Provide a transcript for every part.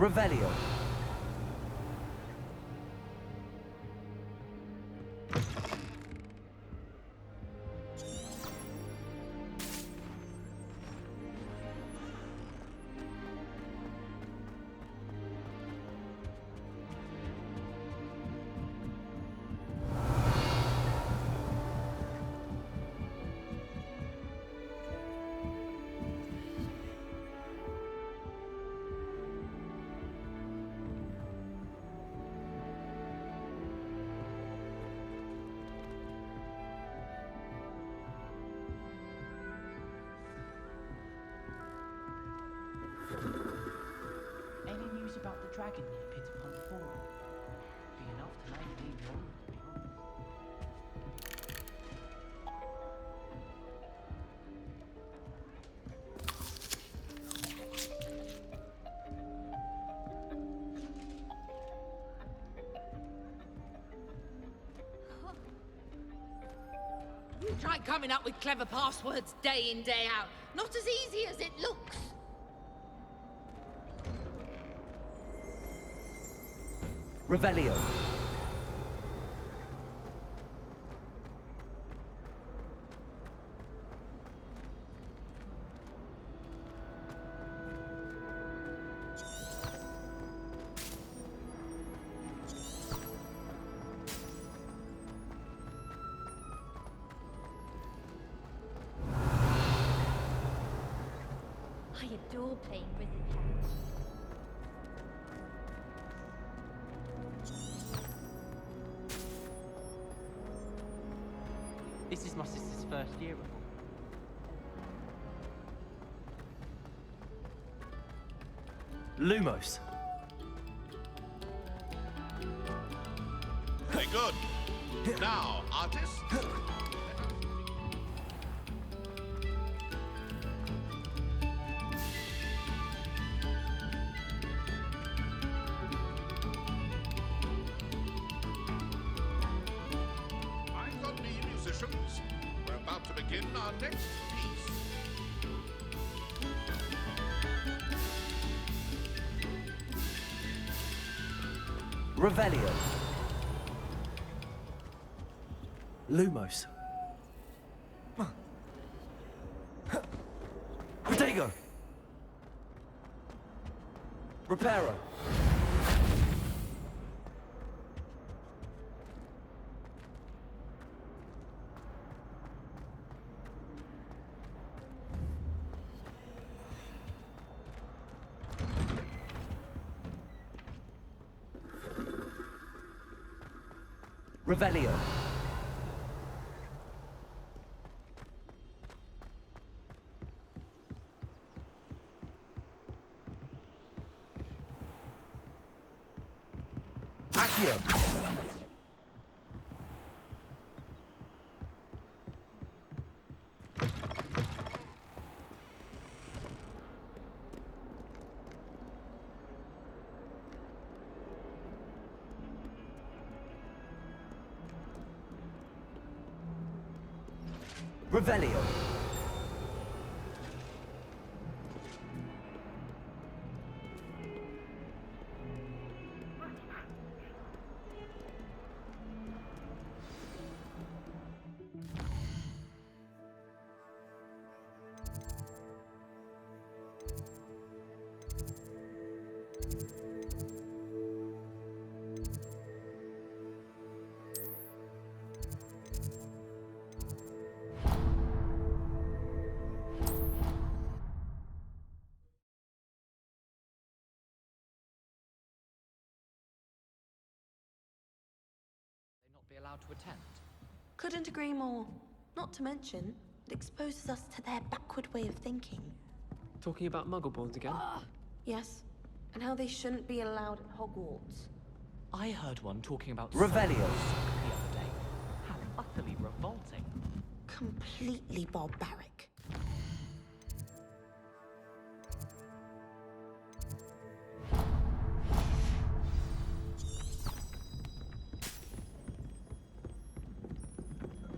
Revelio. Any news about the dragon near Pit upon Fall? Be enough to make me worried. You try coming up with clever passwords day in, day out. Not as easy as it looks. Revelio. I adore playing wizard chess. This is my sister's first year of Lumos. Very good. Now, artist. I've got the musicians. We're about to begin our next piece. Revelio. Lumos. Protego. Reparo. Revelio. Accio. Revelio. not be allowed to attend. Couldn't agree more. Not to mention, it exposes us to their backward way of thinking. Talking about Muggleborns again? Yes, and how they shouldn't be allowed at Hogwarts. I heard one talking about Revelio. the other day. How utterly revolting. Completely barbaric.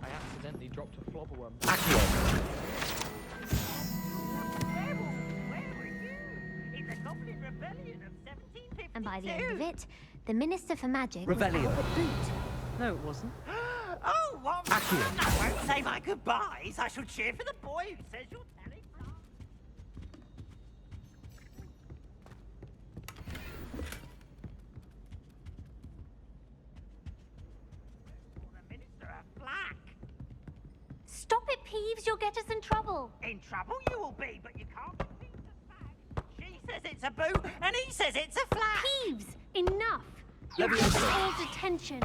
I accidentally dropped a flobberworm. Accio. Where were you? In the Goblin Rebellion of 17 by the end of it. The Minister for Magic was Revelio. Albert Boot. No, it wasn't. Oh, what? Accio. I won't say my goodbyes. I shall cheer for the boy who says you're telling lies. The minister a flack. Stop it, Peeves. You'll get us in trouble. In trouble you will be, but you can't defeat the flag. She says it's a boot, and he says it's a flag. Peeves, enough. You're Leviosa. getting all detention.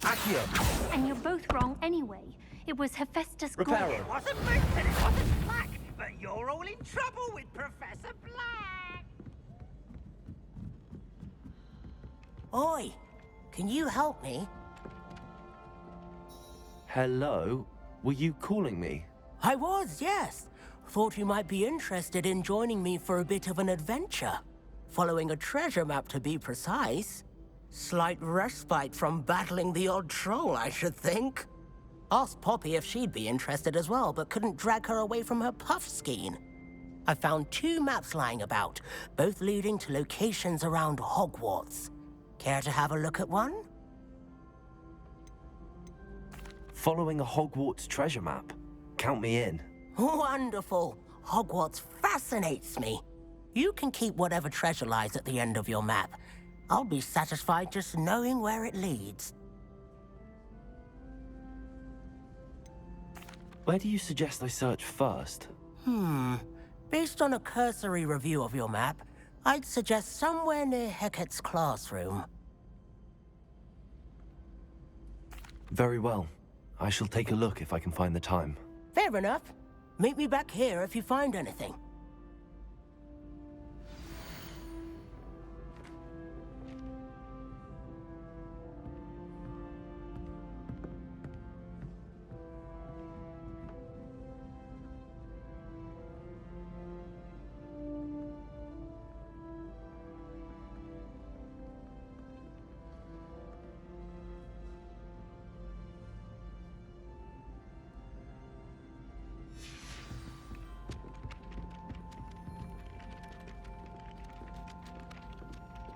Accio. And you're both wrong anyway. It was Hephaestus Reparo. Gauntlet. It wasn't boot and it wasn't flag, but you're all in trouble with Professor Black. Oi, can you help me? Hello? Were you calling me? I was, yes. Thought you might be interested in joining me for a bit of an adventure. Following a treasure map, to be precise. Slight respite from battling the odd troll, I should think. Asked Poppy if she'd be interested as well, but couldn't drag her away from her puff skein. I found 2 maps lying about, both leading to locations around Hogwarts. Care to have a look at one? Following a Hogwarts treasure map? Count me in. Wonderful. Hogwarts fascinates me. You can keep whatever treasure lies at the end of your map. I'll be satisfied just knowing where it leads. Where do you suggest I search first? Based on a cursory review of your map, I'd suggest somewhere near Hecate's classroom. Very well. I shall take a look if I can find the time. Fair enough. Meet me back here if you find anything.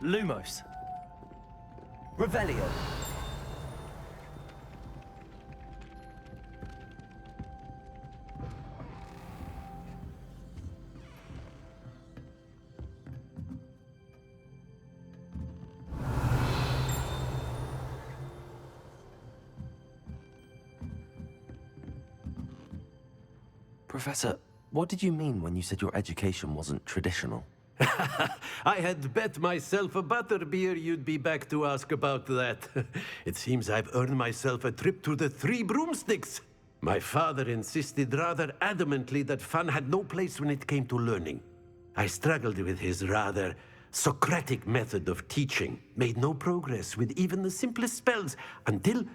Lumos. Revelio. Professor, what did you mean when you said your education wasn't traditional? I had bet myself a butterbeer you'd be back to ask about that. It seems I've earned myself a trip to the 3 broomsticks. My father insisted rather adamantly that fun had no place when it came to learning. I struggled with his rather Socratic method of teaching, made no progress with even the simplest spells until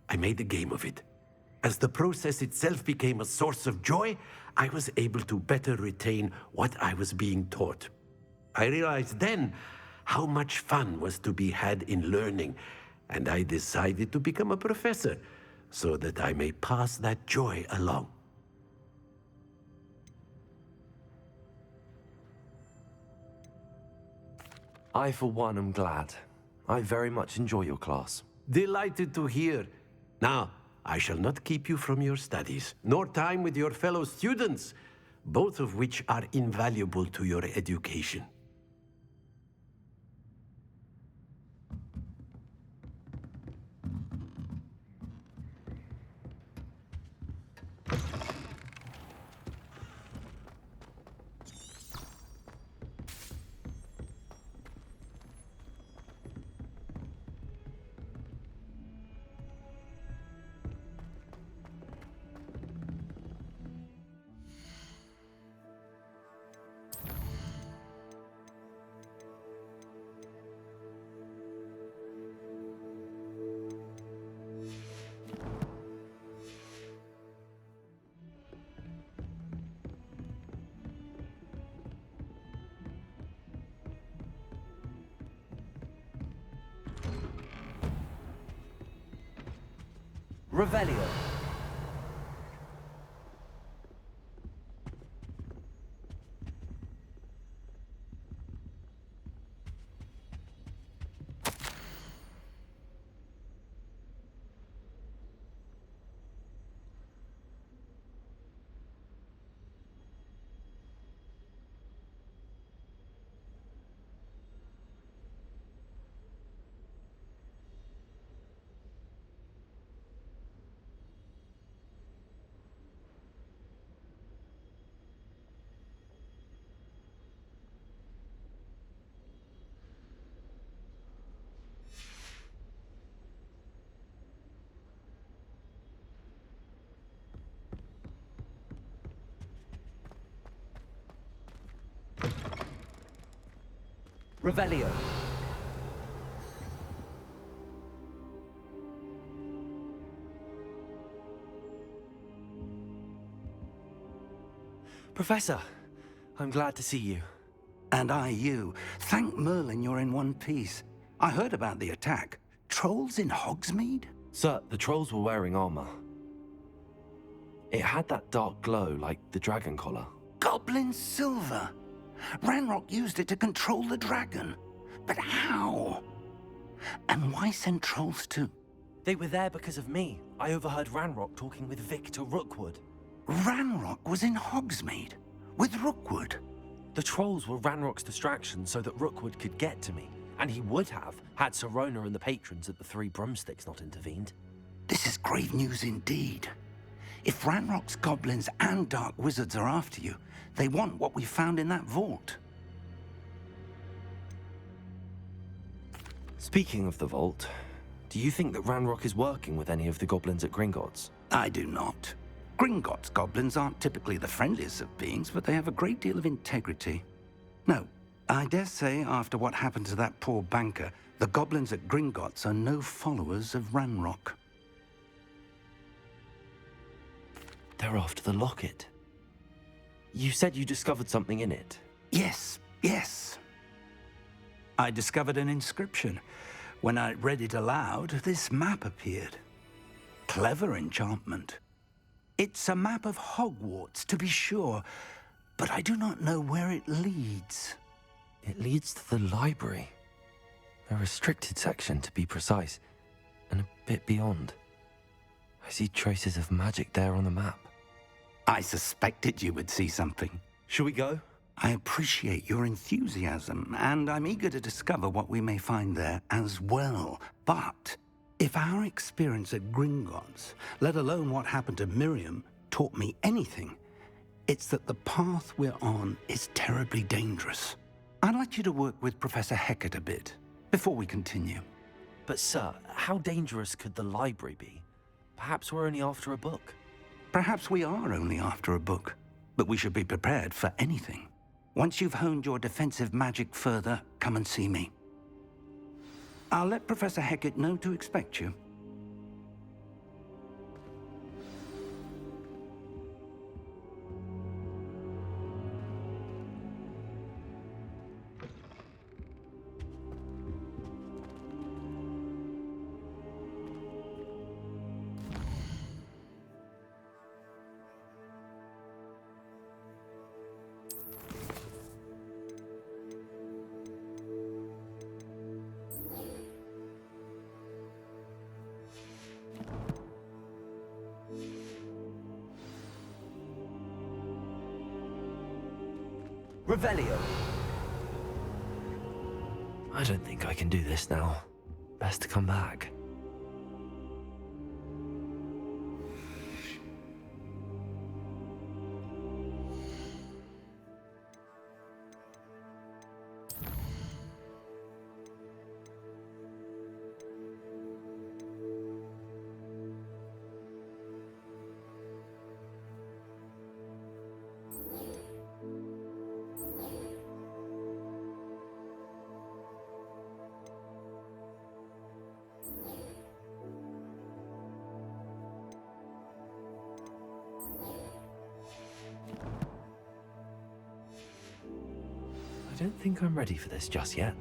I made a game of it. As the process itself became a source of joy, I was able to better retain what I was being taught. I realized then how much fun was to be had in learning, and I decided to become a professor so that I may pass that joy along. I, for one, am glad. I very much enjoy your class. Delighted to hear. Now, I shall not keep you from your studies, nor time with your fellow students, both of which are invaluable to your education. Revelio. Revelio. Professor, I'm glad to see you. And I you. Thank Merlin you're in one piece. I heard about the attack. Trolls in Hogsmeade? Sir, the trolls were wearing armor. It had that dark glow like the dragon collar. Goblin silver. Ranrock used it to control the dragon. But how? And why send trolls to... They were there because of me. I overheard Ranrock talking with Victor Rookwood. Ranrock was in Hogsmeade? With Rookwood? The trolls were Ranrock's distraction so that Rookwood could get to me. And he would have, had Sirona and the patrons at the Three Broomsticks not intervened. This is grave news indeed. If Ranrock's goblins and dark wizards are after you, they want what we found in that vault. Speaking of the vault, do you think that Ranrock is working with any of the goblins at Gringotts? I do not. Gringotts goblins aren't typically the friendliest of beings, but they have a great deal of integrity. No, I dare say after what happened to that poor banker, the goblins at Gringotts are no followers of Ranrock. They're after the locket. You said you discovered something in it. Yes. I discovered an inscription. When I read it aloud, this map appeared. Clever enchantment. It's a map of Hogwarts, to be sure, but I do not know where it leads. It leads to the library. A restricted section, to be precise, and a bit beyond. I see traces of magic there on the map. I suspected you would see something. Shall we go? I appreciate your enthusiasm, and I'm eager to discover what we may find there as well. But if our experience at Gringotts, let alone what happened to Miriam, taught me anything, it's that the path we're on is terribly dangerous. I'd like you to work with Professor Hecat a bit before we continue. But sir, how dangerous could the library be? Perhaps we're only after a book. Perhaps we are only after a book, but we should be prepared for anything. Once you've honed your defensive magic further, come and see me. I'll let Professor Hecat know to expect you. Revelio. I don't think I can do this now. Best to come back. I don't think I'm ready for this just yet.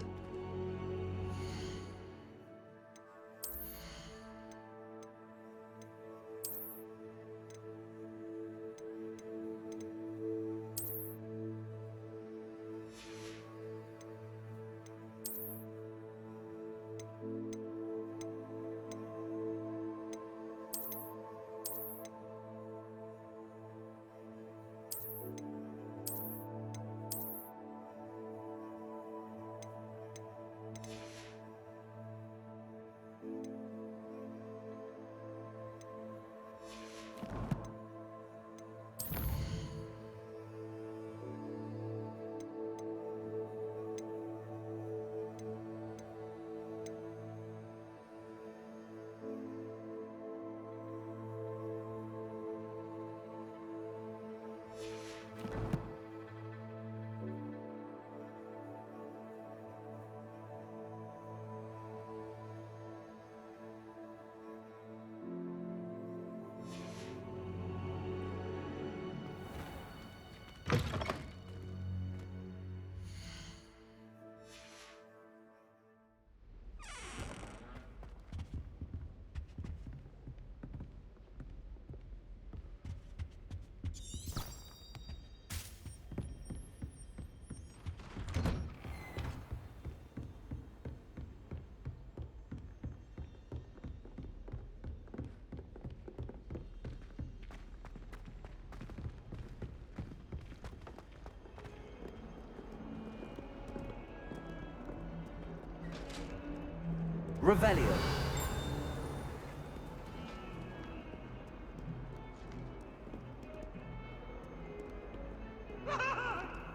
Revelio.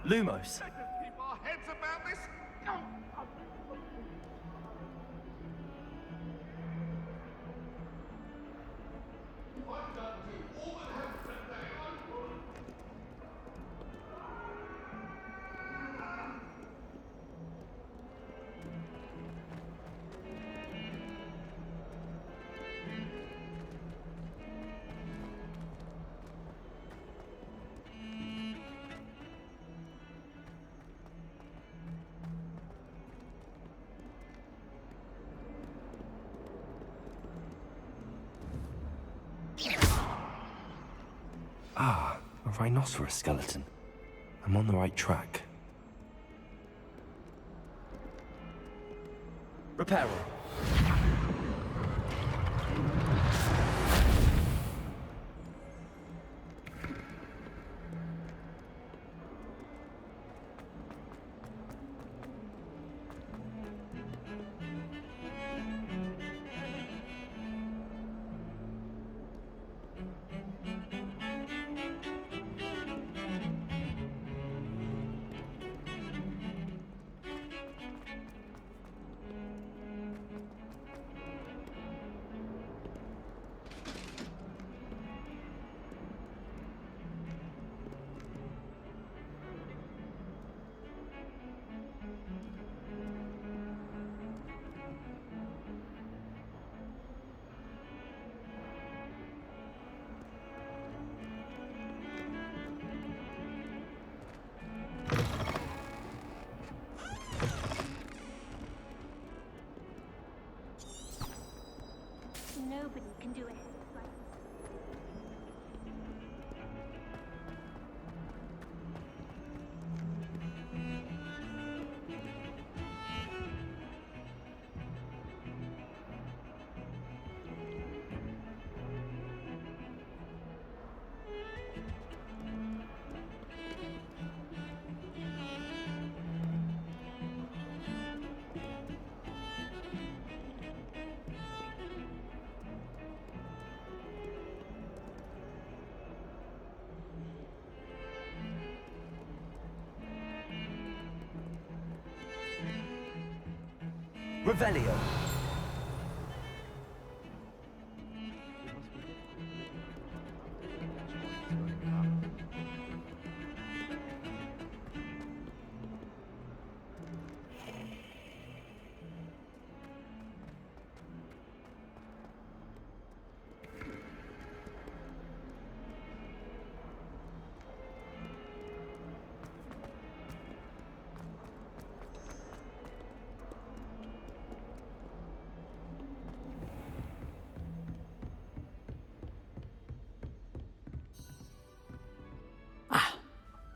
Lumos. Keep our heads about this. Ah, a rhinoceros skeleton. I'm on the right track. Reparo. Nobody can do it. Revelio.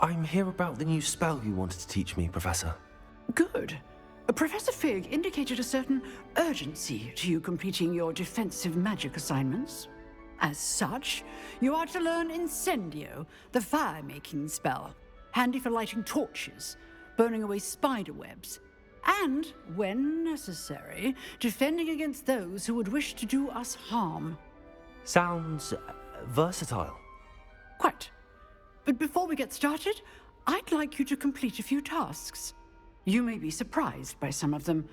I'm here about the new spell you wanted to teach me, Professor. Good. Professor Fig indicated a certain urgency to you completing your defensive magic assignments. As such, you are to learn Incendio, the fire-making spell, handy for lighting torches, burning away spider webs, and, when necessary, defending against those who would wish to do us harm. Sounds versatile. Quite. But before we get started, I'd like you to complete a few tasks. You may be surprised by some of them.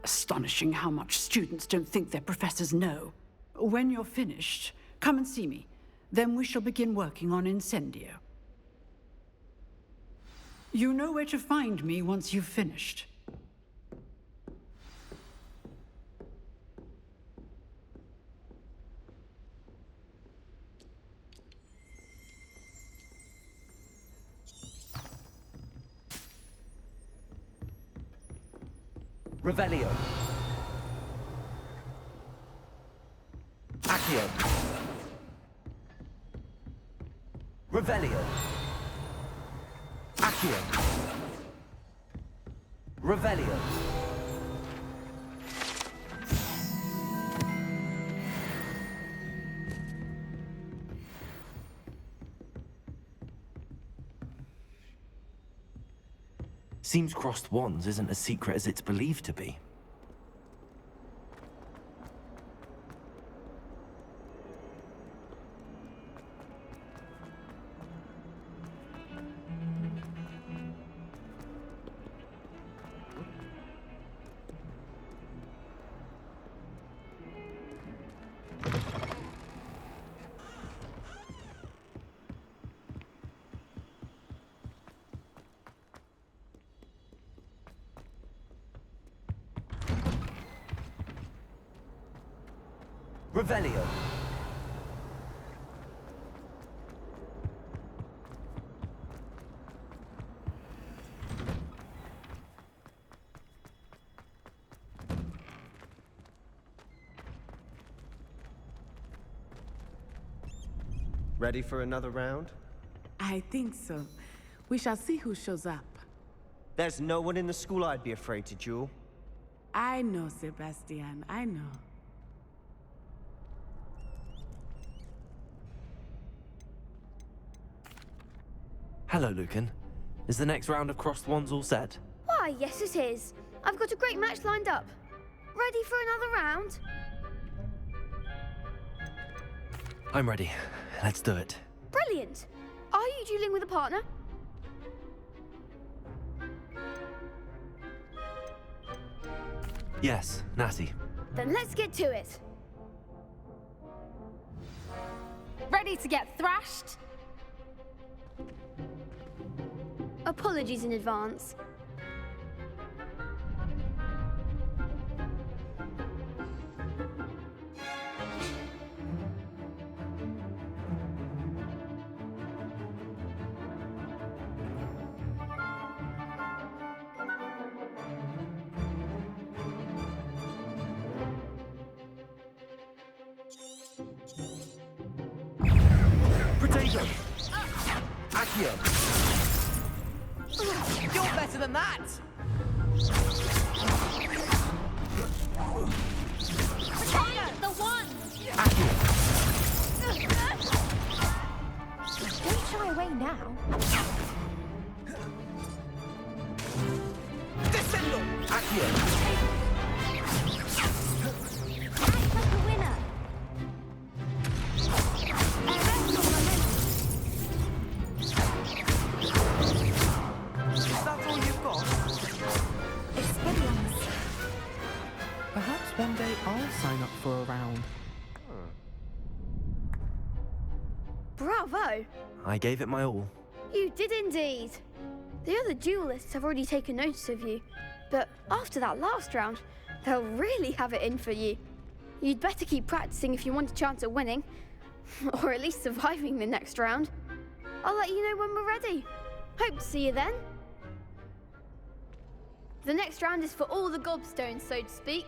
Astonishing how much students don't think their professors know. When you're finished, come and see me. Then we shall begin working on Incendio. You know where to find me once you've finished. Revelio. Accio. Revelio. Accio. Revelio. Seems crossed wands isn't as secret as it's believed to be. Revelio. Ready for another round? I think so. We shall see who shows up. There's no one in the school I'd be afraid to duel. I know, Sebastian, I know. Hello, Lucan. Is the next round of Crossed Wands all set? Why, yes it is. I've got a great match lined up. Ready for another round? I'm ready. Let's do it. Brilliant. Are you dueling with a partner? Yes, Natty. Then let's get to it. Ready to get thrashed? Apologies in advance. Potato. Accio. You're better than that! Potato, the one! Don't shy away now. Descendo! Accio. Act like a winner. That's all you've got? Experience. Perhaps one day I'll sign up for a round. Bravo! I gave it my all. You did indeed. The other duelists have already taken notice of you, but after that last round, they'll really have it in for you. You'd better keep practicing if you want a chance at winning, or at least surviving the next round. I'll let you know when we're ready. Hope to see you then. The next round is for all the gobstones, so to speak.